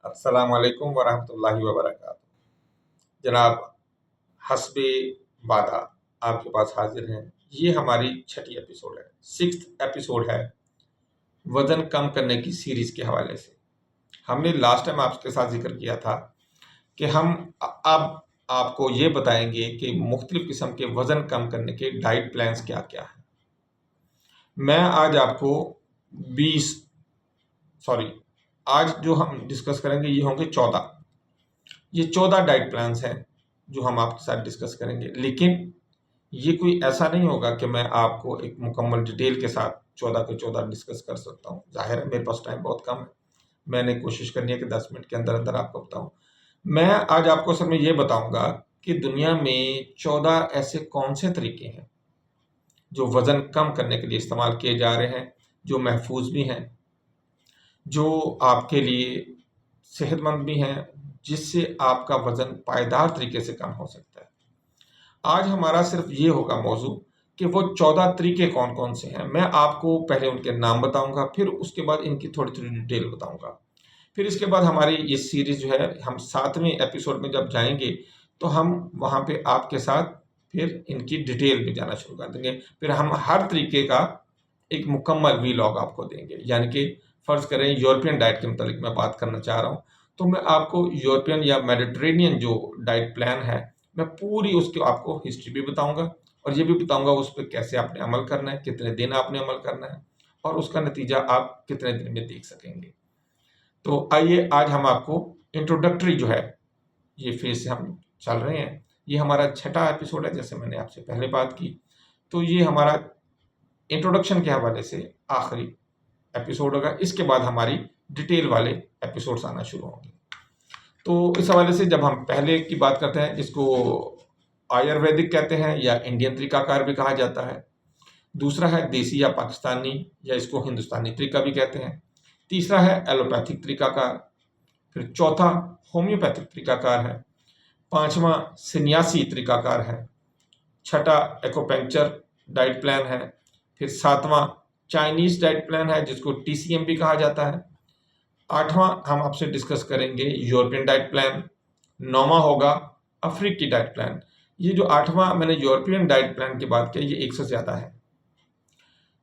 अस्सलाम वालेकुम वरहमतुल्लाहि वबरकातुहू। जनाब, हस्बे वादा आपके पास हाजिर हैं। ये हमारी छठी एपिसोड है, सिक्स्थ एपिसोड है वजन कम करने की सीरीज के हवाले से। हमने लास्ट टाइम आपके साथ जिक्र किया था कि हम अब आपको ये बताएंगे कि मुख्तलिफ किस्म के वजन कम करने के डाइट प्लान्स क्या क्या हैं। मैं आज आपको 20 सॉरी आज जो हम डिस्कस करेंगे ये होंगे 14। ये 14 डाइट प्लान्स हैं जो हम आपके साथ डिस्कस करेंगे, लेकिन ये कोई ऐसा नहीं होगा कि मैं आपको एक मुकम्मल डिटेल के साथ 14 के 14 डिस्कस कर सकता हूँ। जाहिर है मेरे पास टाइम बहुत कम है, मैंने कोशिश करनी है कि 10 मिनट के अंदर अंदर आपको बताऊँ। मैं आज आपको असल में ये बताऊँगा कि दुनिया में 14 ऐसे कौन से तरीके हैं जो वज़न कम करने के लिए इस्तेमाल किए जा रहे हैं, जो महफूज भी हैं, जो आपके लिए सेहतमंद भी हैं, जिससे आपका वज़न पायदार तरीके से कम हो सकता है। आज हमारा सिर्फ ये होगा मौजू कि वो 14 तरीके कौन कौन से हैं। मैं आपको पहले उनके नाम बताऊंगा, फिर उसके बाद इनकी थोड़ी थोड़ी डिटेल बताऊंगा। फिर इसके बाद हमारी ये सीरीज जो है, हम 7वें एपिसोड में जब जाएंगे तो हम वहाँ पे आपके साथ फिर इनकी डिटेल में जाना शुरू कर देंगे। फिर हम हर तरीके का एक मुकम्मल वीलॉग आपको देंगे। यानी कि फ़र्ज़ करें यूरोपियन डाइट के मुतालिक मैं बात करना चाह रहा हूँ, तो मैं आपको यूरोपियन या मेडिटेरेनियन जो डाइट प्लान है, मैं पूरी उसकी आपको हिस्ट्री भी बताऊंगा और ये भी बताऊंगा उस पर कैसे आपने अमल करना है, कितने दिन आपने अमल करना है और उसका नतीजा आप कितने दिन में देख सकेंगे। तो आइए आज हम आपको इंट्रोडक्टरी जो है, ये फेज से हम चल रहे हैं। ये हमारा छठा एपिसोड है, जैसे मैंने आपसे पहले बात की। तो ये हमारा इंट्रोडक्शन के हवाले से आखिरी एपिसोड होगा। इसके बाद हमारी डिटेल वाले एपिसोड्स आना शुरू होंगे। तो इस हवाले से जब हम पहले की बात करते हैं, जिसको आयुर्वेदिक कहते हैं या इंडियन तरीकाकार भी कहा जाता है। दूसरा है देसी या पाकिस्तानी या इसको हिंदुस्तानी तरीका भी कहते हैं। तीसरा है एलोपैथिक तरीकाकार। फिर चौथा होम्योपैथिक तरीकाकार है। पांचवा सन्यासी तरीकाकार है। छठा एक्यूपंक्चर डाइट प्लान है। फिर सातवां चाइनीज डाइट प्लान है, जिसको TCM भी कहा जाता है। आठवां हम आपसे डिस्कस करेंगे यूरोपियन डाइट प्लान। नौवां होगा अफ्रीकी डाइट प्लान। ये जो आठवां मैंने यूरोपियन डाइट प्लान की बात की, ये 1 से ज़्यादा है।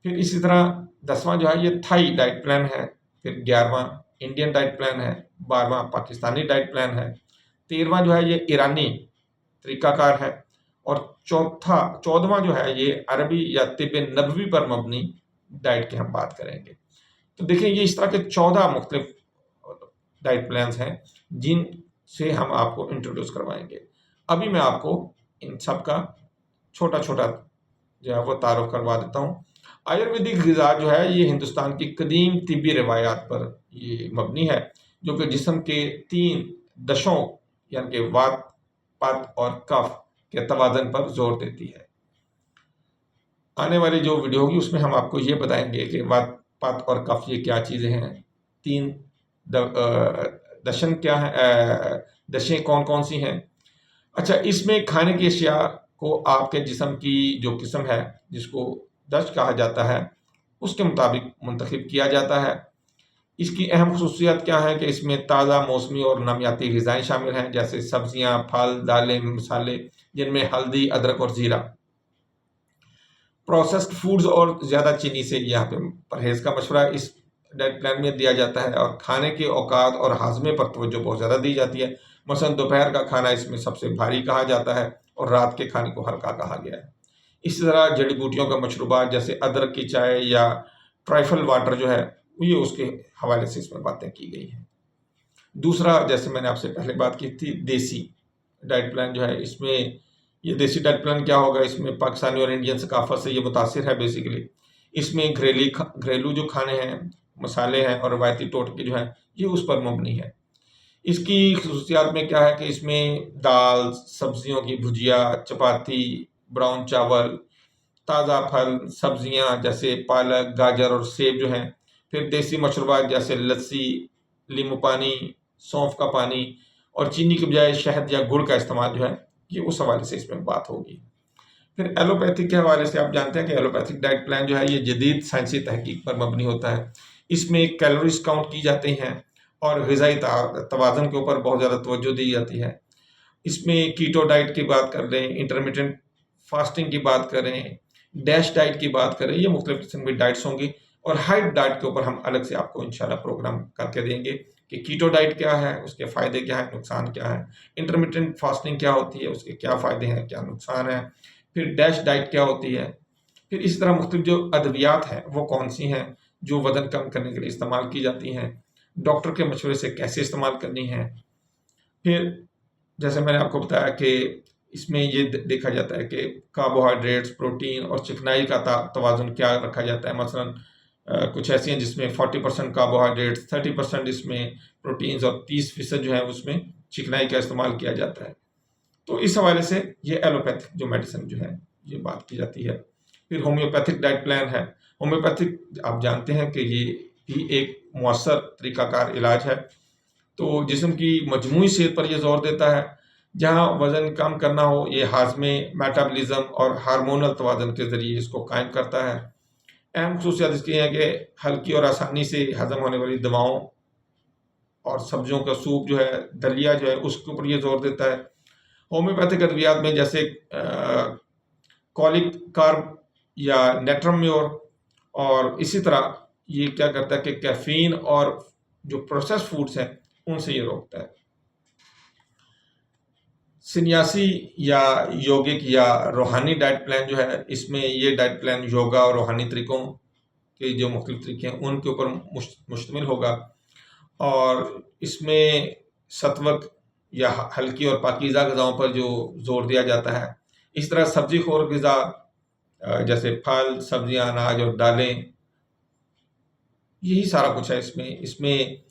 फिर इसी तरह 10वां जो है ये थाई डाइट प्लान है। फिर 11वां इंडियन डाइट प्लान है। 12वां पाकिस्तानी डाइट प्लान है। 13वां जो है ये ईरानी तरीकाकार है। और 14वां जो है ये अरबी या तिब्बे नबवी पर मबनी डाइट की हम बात करेंगे। तो देखिए, ये इस तरह के 14 मुख्तलिफ डाइट प्लान्स हैं जिन से हम आपको इंट्रोड्यूस करवाएंगे। अभी मैं आपको इन सब का छोटा छोटा जो है वो तारुफ करवा देता हूँ। आयुर्वेदिक ग़िज़ा जो है ये हिंदुस्तान की कदीम तिब्बी रिवायात पर ये मबनी है, जो कि जिस्म के 3 दशों यानी कि वात, पित्त और कफ के तवाज़न पर जोर देती है। आने वाली जो वीडियो होगी उसमें हम आपको ये बताएंगे कि वात, पित्त और कफ ये क्या चीज़ें हैं, 3 दशन क्या है, दशें कौन कौन सी हैं। अच्छा, इसमें खाने की अशिया को आपके जिस्म की जो किस्म है, जिसको दस्त कहा जाता है, उसके मुताबिक मुंतखब किया जाता है। इसकी अहम खसूसियत क्या है कि इसमें ताज़ा, मौसमी और नमियाती ग़िज़ाएँ शामिल हैं, जैसे सब्जियाँ, फल, दालें, मसाले, जिनमें हल्दी, अदरक और ज़ीरा। प्रोसेस्ड फूड्स और ज़्यादा चीनी से यहाँ पे परहेज़ का मशवरा इस डाइट प्लान में दिया जाता है। और खाने के औकात और हाजमे पर तवज्जो बहुत ज़्यादा दी जाती है। मसलन दोपहर का खाना इसमें सबसे भारी कहा जाता है और रात के खाने को हल्का कहा गया है। इसी तरह जड़ी बूटियों का मशरूबात जैसे अदरक की चाय या ट्राइफल वाटर जो है, ये उसके हवाले से इसमें बातें की गई हैं। दूसरा, जैसे मैंने आपसे पहले बात की थी, देसी डाइट प्लान जो है, इसमें ये देसी डाइट प्लान क्या होगा, इसमें पाकिस्तानी और इंडियन सकाफत से ये मुतासिर है बेसिकली। इसमें घरेलू जो खाने हैं, मसाले हैं और रवायती टोटके जो हैं, ये उस पर मबनी है। इसकी खसूसियात में क्या है कि इसमें दाल, सब्जियों की भुजिया, चपाती, ब्राउन चावल, ताज़ा फल, सब्जियां जैसे पालक, गाजर और सेब जो हैं। फिर देसी मशरूबात जैसे लस्सी, नींबू पानी, सौंफ का पानी और चीनी के बजाय शहद या गुड़ का इस्तेमाल जो है, ये उस हवाले से इसमें बात होगी। फिर एलोपैथिक के हवाले से आप जानते हैं कि एलोपैथिक डाइट प्लान जो है ये जदीद साइंसी तहकीक पर मबनी होता है। इसमें कैलोरीज काउंट की जाती हैं और ग़िज़ाई तवाज़ुन के ऊपर बहुत ज़्यादा तवज्जो दी जाती है। इसमें कीटो डाइट की बात कर लें, इंटरमिटेंट फास्टिंग की बात करें, डैश डाइट की बात करें, ये मुख्तलिफ किस्म की डाइट्स होंगी। और हाइट डाइट के ऊपर हम अलग से आपको इंशाल्लाह प्रोग्राम करके देंगे कि कीटो डाइट क्या है, उसके फ़ायदे क्या हैं, नुकसान क्या है, इंटरमिटेंट फास्टिंग क्या होती है, उसके क्या फ़ायदे हैं, क्या नुकसान है, फिर डैश डाइट क्या होती है, फिर इसी तरह मुख्तलिफ जो अद्वियात हैं वो कौन सी हैं जो वज़न कम करने के लिए इस्तेमाल की जाती हैं, डॉक्टर के मशवरे से कैसे इस्तेमाल करनी है। फिर जैसे मैंने आपको बताया कि इसमें ये देखा जाता है कि कार्बोहाइड्रेट्स, प्रोटीन और चिकनाई का तवाज़ुन क्या रखा जाता है। मसलन कुछ ऐसी हैं जिसमें 40% कार्बोहाइड्रेट्स, 30% इसमें प्रोटीन्स और 30% जो है उसमें चिकनाई का इस्तेमाल किया जाता है। तो इस हवाले से ये एलोपैथिक जो मेडिसिन जो है ये बात की जाती है। फिर होम्योपैथिक डाइट प्लान है। होम्योपैथिक आप जानते हैं कि ये भी एक मौसर तरीक़ाकार इलाज है। तो जिस्म की मजमूई सेहत पर यह ज़ोर देता है। जहाँ वज़न कम करना हो, ये हाज़मे, मेटाबॉलिज़्म और हार्मोनल तवाज़ुन के ज़रिए इसको कायम करता है। अहम ख़ुसूसियात इसकी हैं कि हल्की और आसानी से हज़म होने वाली दवाओं और सब्जियों का सूप जो है, दलिया जो है, उसके ऊपर ये ज़ोर देता है। होम्योपैथिक अद्वियात में जैसे कॉलिक कार्ब या नेट्रम्योर, और इसी तरह ये क्या करता है कि कैफ़ीन और जो प्रोसेस्ड फूड्स हैं उनसे ये रोकता है। सन्यासी या योगिक या रूहानी डाइट प्लान जो है, इसमें ये डाइट प्लान योगा और रूहानी तरीक़ों के जो मुख्तलिफ तरीके हैं उनके ऊपर मुश्तमिल होगा। और इसमें सत्वक या हल्की और पाकीज़ा ग़िज़ाओं पर जो ज़ोर दिया जाता है। इस तरह सब्ज़ी खोर ग़िज़ा जैसे फल, सब्ज़ियाँ, अनाज और दालें, यही सारा कुछ है इसमें। इसमें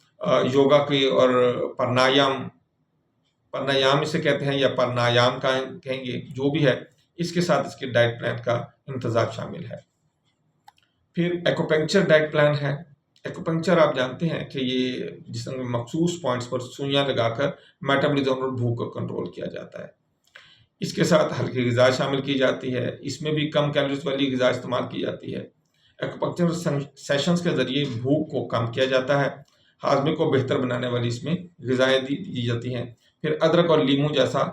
योगा की और प्राणायाम इसे कहते हैं या प्राणायाम कहेंगे, जो भी है, इसके साथ इसके डाइट प्लान का इम्तिज़ाज शामिल है। फिर एक्यूपंक्चर डाइट प्लान है। एक्यूपंक्चर आप जानते हैं कि ये जिस्म में मखसूस पॉइंट्स पर सुइयाँ लगाकर मेटाबॉलिज़्म और भूख को कंट्रोल किया जाता है। इसके साथ हल्की ग़िज़ा शामिल की जाती है। इसमें भी कम कैलोरीज़ वाली ग़िज़ा इस्तेमाल की जाती है। एक्यूपंक्चर सेशंस के ज़रिए भूख को कम किया जाता है। हाज़मे को बेहतर बनाने वाली इसमें ग़िज़ाएँ दी जाती हैं। फिर अदरक और लीमू जैसा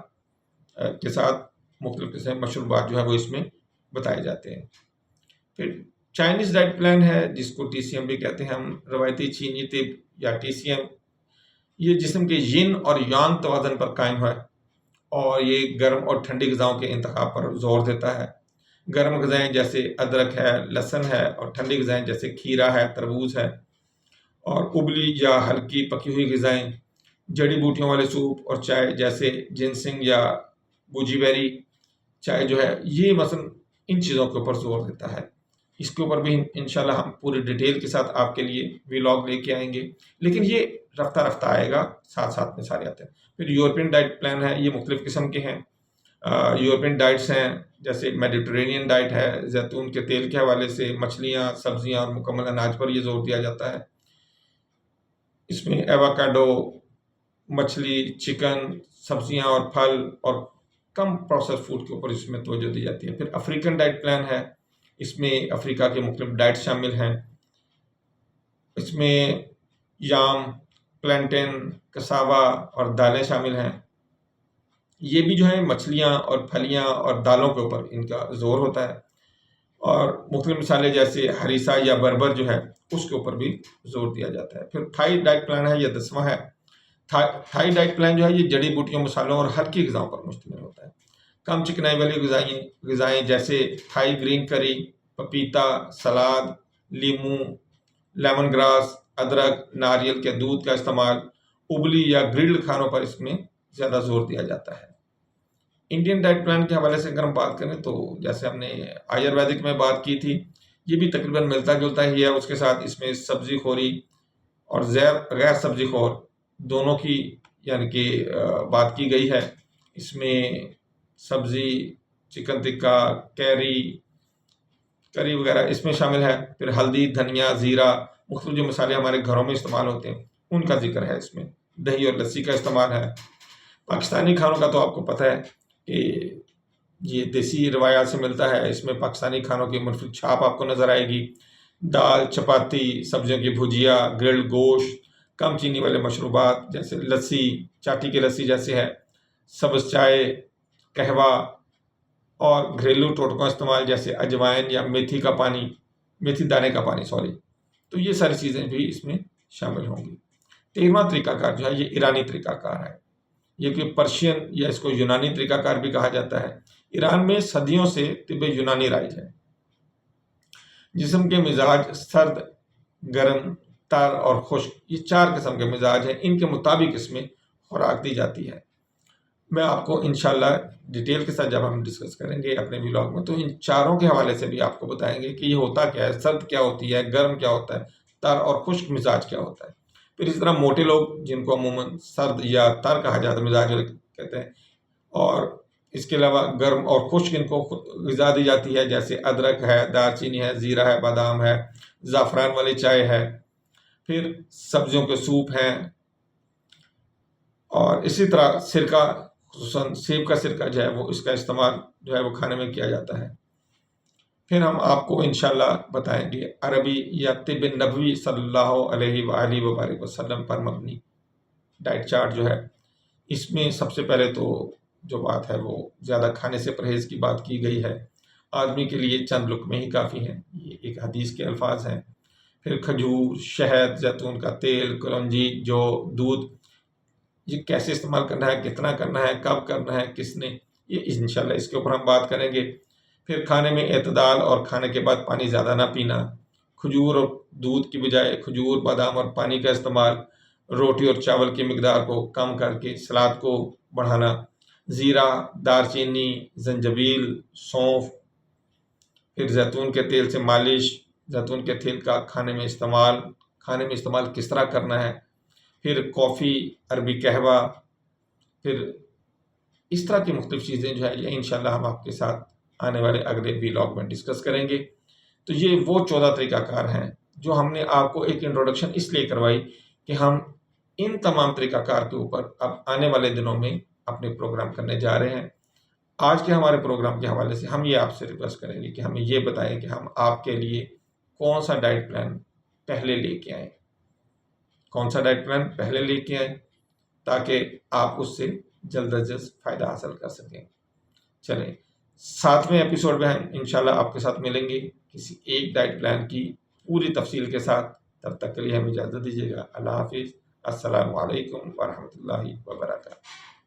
के साथ मुख्तलिफ किस्म के मशरूबात जो है वो इसमें बताए जाते हैं। फिर चाइनीज़ डाइट प्लान है जिसको TCM भी कहते हैं हम, रवायती चीनी तिब या TCM। ये जिस्म के यिन और यांग तवाज़ुन पर कायम है और ये गर्म और ठंडी ग़िज़ाओं के इंतखाब पर ज़ोर देता है। गर्म ग़िज़ाएँ जैसे अदरक है, लहसुन है, और ठंडी ग़िज़ाएँ जैसे खीरा है, तरबूज़ है। और उबली या हल्की पकी हुई ग़िज़ाएँ, जड़ी बूटियों वाले सूप और चाय जैसे जिनसिंग या गुजीबेरी चाय जो है, ये मसलन इन चीज़ों के ऊपर ज़ोर देता है। इसके ऊपर भी इंशाल्लाह हम पूरी डिटेल के साथ आपके लिए व्लॉग लेके आएंगे, लेकिन ये रफ्ता आएगा, साथ-साथ में सारे आते हैं। फिर यूरोपियन डाइट प्लान है, ये मुख्तलिफ किस्म के हैं। यूरोपियन डाइट्स हैं जैसे मेडिटेरेनियन डाइट है, जैतून के तेल के हवाले से मछलियाँ, सब्जियाँ और मुकम्मल अनाज पर ये ज़ोर दिया जाता है। इसमें एवोकाडो, मछली, चिकन, सब्जियाँ और फल और कम प्रोसेस्ड फूड के ऊपर इसमें तवज्जो दी जाती है। फिर अफ्रीकन डाइट प्लान है, इसमें अफ्रीका के मुख्तलिफ डाइट शामिल हैं। इसमें याम, प्लैंटेन, कसावा और दालें शामिल हैं। ये भी जो है मछलियाँ और फलियाँ और दालों के ऊपर इनका ज़ोर होता है। और मुख्तलिफ मसाले जैसे हरीसा या बर्बर जो है उसके ऊपर भी ज़ोर दिया जाता है। फिर थाई डाइट प्लान है, यह 10वां है। थाई डाइट प्लान जो है ये जड़ी बूटियों, मसालों और हल्की ग़िज़ाओं पर मुश्तमिल होता है। कम चिकनाई वाली ग़िज़ाएँ जैसे थाई ग्रीन करी, पपीता, सलाद, लीमू, लेमन ग्रास, अदरक, नारियल के दूध का इस्तेमाल, उबली या ग्रिल्ड खानों पर इसमें ज़्यादा ज़ोर दिया जाता है। इंडियन डाइट प्लान के हवाले से अगर हम बात करें तो जैसे हमने आयुर्वेदिक में बात की थी, ये भी तकरीबन मिलता-जुलता ही है। उसके साथ इसमें सब्ज़ी खोरी और गैर सब्ज़ी खोर दोनों की यानी कि बात की गई है। इसमें सब्ज़ी, चिकन टिक्का, करी वगैरह इसमें शामिल है। फिर हल्दी, धनिया, ज़ीरा, मुख्तलिफ जो मसाले हमारे घरों में इस्तेमाल होते हैं उनका ज़िक्र है इसमें। दही और लस्सी का इस्तेमाल है। पाकिस्तानी खानों का तो आपको पता है कि ये देसी रवायात से मिलता है। इसमें पाकिस्तानी खानों की मुनफरिद छाप आपको नज़र आएगी। दाल, चपाती, सब्जियों की भुजिया, ग्रिल्ड गोश्त, कम चीनी वाले मशरूबात जैसे लस्सी, चाटी की लस्सी जैसे है, सब्ज़ चाय, कहवा और घरेलू टोटकों का इस्तेमाल जैसे अजवाइन या मेथी का पानी, मेथी दाने का पानी सॉरी, तो ये सारी चीज़ें भी इसमें शामिल होंगी। 13वां तरीकाकार जो है ये ईरानी तरीकाकार है। ये कि पर्शियन या इसको यूनानी तरीकाकार भी कहा जाता है। ईरान में सदियों से तिब्बे यूनानी राइज है। जिस्म के मिजाज सर्द, गर्म, तर और खुश्क, ये 4 किस्म के मिजाज हैं। इनके मुताबिक इसमें खुराक दी जाती है। मैं आपको इंशाल्लाह डिटेल के साथ जब हम डिस्कस करेंगे अपने व्लॉग में, तो इन चारों के हवाले से भी आपको बताएंगे कि ये होता क्या है, सर्द क्या होती है, गर्म क्या होता है, तर और खुश्क मिजाज क्या होता है। फिर इस तरह मोटे लोग जिनको अमूमन सर्द या तर कहा जाता है, मिजाज कहते हैं, और इसके अलावा गर्म और खुश्क इनको ग़िज़ा दी जाती है, जैसे अदरक है, दालचीनी है, ज़ीरा है, बादाम है, ज़ाफ़रान वाली चाय है, फिर सब्जियों के सूप हैं, और इसी तरह सिरका, खुसूसन सेब का सिरका जो है वो इसका इस्तेमाल जो है वो खाने में किया जाता है। फिर हम आपको इंशाल्लाह बताएंगे अरबी या तिब नबवी सल्लल्लाहु अलैहि वसल्लम पर मबनी डाइट चार्ट जो है। इसमें सबसे पहले तो जो बात है वो ज़्यादा खाने से परहेज़ की बात की गई है। आदमी के लिए चंद लुक़मे ही काफ़ी हैं, ये एक हदीस के अल्फाज हैं। फिर खजूर, शहद, जैतून का तेल, कलौंजी, जौ, दूध, ये कैसे इस्तेमाल करना है, कितना करना है, कब करना है, किसने, ये इंशाल्लाह इसके ऊपर हम बात करेंगे। फिर खाने में एतदाल और खाने के बाद पानी ज़्यादा ना पीना, खजूर और दूध की बजाय खजूर, बादाम और पानी का इस्तेमाल, रोटी और चावल की मिकदार को कम करके सलाद को बढ़ाना, ज़ीरा, दालचीनी, ज़ंजबील, सौंफ, फिर जैतून के तेल से मालिश, जैतून के तेल का खाने में इस्तेमाल किस तरह करना है, फिर कॉफ़ी, अरबी कहवा, फिर इस तरह की मुख्तलिफ चीज़ें जो है ये इंशाल्लाह हम आपके साथ आने वाले अगले व्लॉग में डिस्कस करेंगे। तो ये वो 14 तरीकाकार हैं जो हमने आपको एक इंट्रोडक्शन इसलिए करवाई कि हम इन तमाम तरीकाकार के ऊपर अब आने वाले दिनों में अपने प्रोग्राम करने जा रहे हैं। आज के हमारे प्रोग्राम के हवाले से हम ये आपसे रिक्वेस्ट करेंगे कि हमें ये बताएं कि हम आपके लिए कौन सा डाइट प्लान पहले लेके आएँ, कौन सा डाइट प्लान पहले लेके आएँ ताकि आप उससे जल्द अज जल्द फ़ायदा हासिल कर सकें। चलें, 7वें एपिसोड में हम इंशाल्लाह आपके साथ मिलेंगे किसी एक डाइट प्लान की पूरी तफसील के साथ। तब तक के लिए हमें इजाज़त दीजिएगा। अल्लाह हाफ़िज़। अस्सलामु अलैकुम व रहमतुल्लाहि व बरकातहू।